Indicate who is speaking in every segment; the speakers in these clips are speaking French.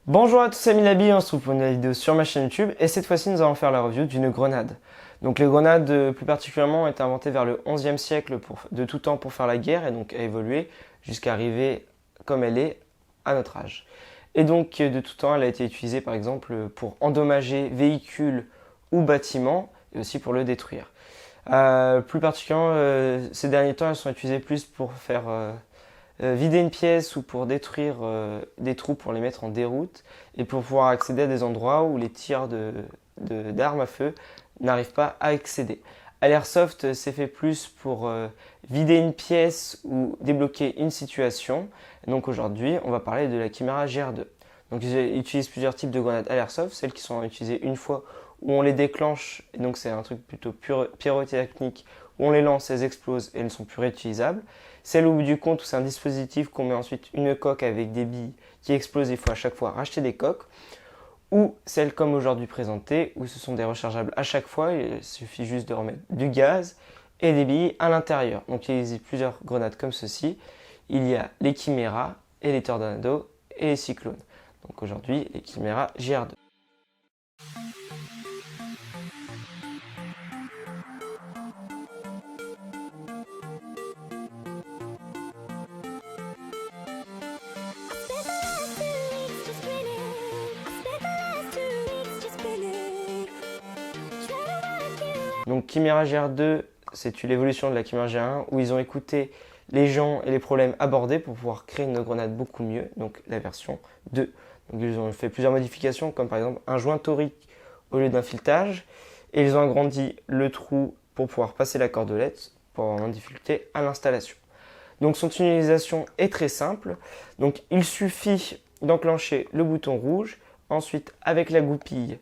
Speaker 1: Bonjour à tous, c'est Milabi, on se retrouve pour une nouvelle vidéo sur ma chaîne YouTube et cette fois-ci nous allons faire la review d'une grenade. Donc les grenades plus particulièrement ont été inventées vers le 11e siècle de tout temps pour faire la guerre et donc a évolué jusqu'à arriver comme elle est à notre âge. Et donc de tout temps elle a été utilisée par exemple pour endommager véhicules ou bâtiments et aussi pour le détruire. Plus particulièrement ces derniers temps elles sont utilisées plus pour faire vider une pièce ou pour détruire des trous pour les mettre en déroute et pour pouvoir accéder à des endroits où les tirs d'armes à feu n'arrivent pas à accéder. À l'airsoft, c'est fait plus pour vider une pièce ou débloquer une situation. Donc aujourd'hui, on va parler de la Chimera GR2. Donc j'utilise plusieurs types de grenades à l'airsoft, celles qui sont utilisées une fois où on les déclenche, et donc c'est un truc plutôt pyrotechnique, où on les lance, elles explosent et elles ne sont plus réutilisables. Celle au bout du compte où c'est un dispositif qu'on met ensuite une coque avec des billes qui explosent, il faut à chaque fois racheter des coques. Ou celle comme aujourd'hui présentée où ce sont des rechargeables à chaque fois, il suffit juste de remettre du gaz et des billes à l'intérieur. Donc il existe plusieurs grenades comme ceci. Il y a les Chimera et les Tornado et les Cyclones. Donc aujourd'hui les Chimera GR2. Donc Chimera GR2, c'est l'évolution de la Chimera GR1 où ils ont écouté les gens et les problèmes abordés pour pouvoir créer une grenade beaucoup mieux, donc la version 2. Donc ils ont fait plusieurs modifications comme par exemple un joint torique au lieu d'un filetage et ils ont agrandi le trou pour pouvoir passer la cordelette pour avoir moins de difficulté à l'installation. Donc son utilisation est très simple, donc il suffit d'enclencher le bouton rouge, ensuite avec la goupille,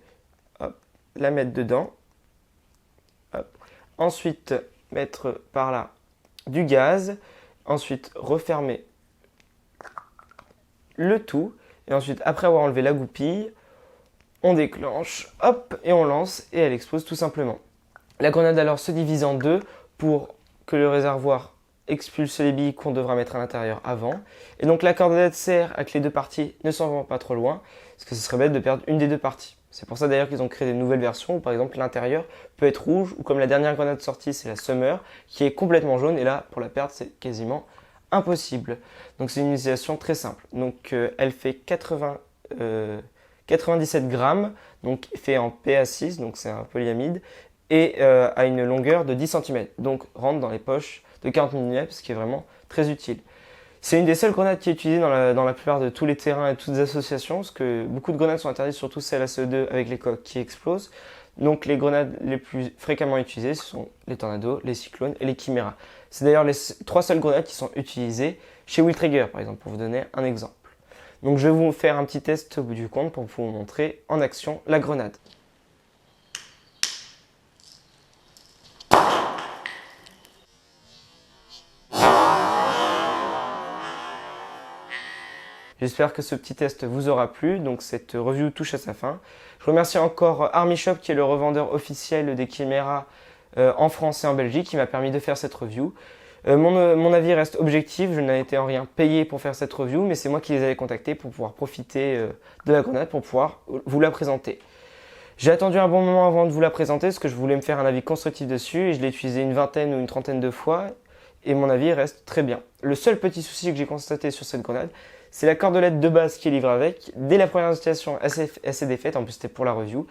Speaker 1: hop, la mettre dedans. Ensuite, mettre par là du gaz. Ensuite, refermer le tout. Et ensuite, après avoir enlevé la goupille, on déclenche, hop, et on lance et elle explose tout simplement. La grenade alors se divise en deux pour que le réservoir expulse les billes qu'on devra mettre à l'intérieur avant. Et donc la cordelette sert à que les deux parties ne s'en vont pas trop loin, parce que ce serait bête de perdre une des deux parties. C'est pour ça d'ailleurs qu'ils ont créé des nouvelles versions où par exemple l'intérieur peut être rouge ou comme la dernière grenade sortie c'est la Summer qui est complètement jaune et là pour la perdre c'est quasiment impossible. Donc c'est une utilisation très simple. Donc elle fait 97 grammes, donc fait en PA6 donc c'est un polyamide et a une longueur de 10 cm. Donc rentre dans les poches de 40 mm ce qui est vraiment très utile. C'est une des seules grenades qui est utilisée dans la plupart de tous les terrains et toutes les associations, parce que beaucoup de grenades sont interdites, surtout celles à CE2 avec les coques qui explosent. Donc les grenades les plus fréquemment utilisées, ce sont les Tornado, les Cyclones et les Chimera. C'est d'ailleurs les trois seules grenades qui sont utilisées chez Will Traeger, par exemple, pour vous donner un exemple. Donc je vais vous faire un petit test au bout du compte pour vous montrer en action la grenade. J'espère que ce petit test vous aura plu, donc cette review touche à sa fin. Je remercie encore Army Shop qui est le revendeur officiel des Chimera en France et en Belgique qui m'a permis de faire cette review. Mon avis reste objectif, je n'ai été en rien payé pour faire cette review, mais c'est moi qui les avais contactés pour pouvoir profiter de la grenade pour pouvoir vous la présenter. J'ai attendu un bon moment avant de vous la présenter parce que je voulais me faire un avis constructif dessus et je l'ai utilisé une vingtaine ou une trentaine de fois et mon avis reste très bien. Le seul petit souci que j'ai constaté sur cette grenade, c'est la cordelette de base qui est livrée avec. Dès la première installation, elle s'est défaite, en plus c'était pour la review.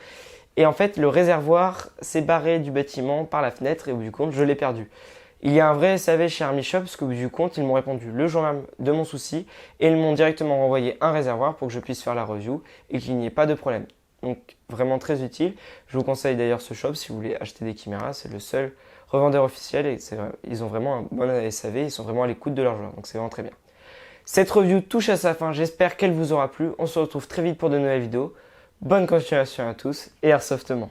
Speaker 1: Et en fait, le réservoir s'est barré du bâtiment par la fenêtre et au bout du compte, je l'ai perdu. Il y a un vrai SAV chez Army Shop parce qu'au bout du compte, ils m'ont répondu le jour même de mon souci et ils m'ont directement renvoyé un réservoir pour que je puisse faire la review et qu'il n'y ait pas de problème. Donc vraiment très utile. Je vous conseille d'ailleurs ce shop si vous voulez acheter des Chimera, c'est le seul revendeur officiel et ils ont vraiment un bon SAV, ils sont vraiment à l'écoute de leurs joueurs, donc c'est vraiment très bien. Cette review touche à sa fin, j'espère qu'elle vous aura plu. On se retrouve très vite pour de nouvelles vidéos. Bonne continuation à tous et airsoftement.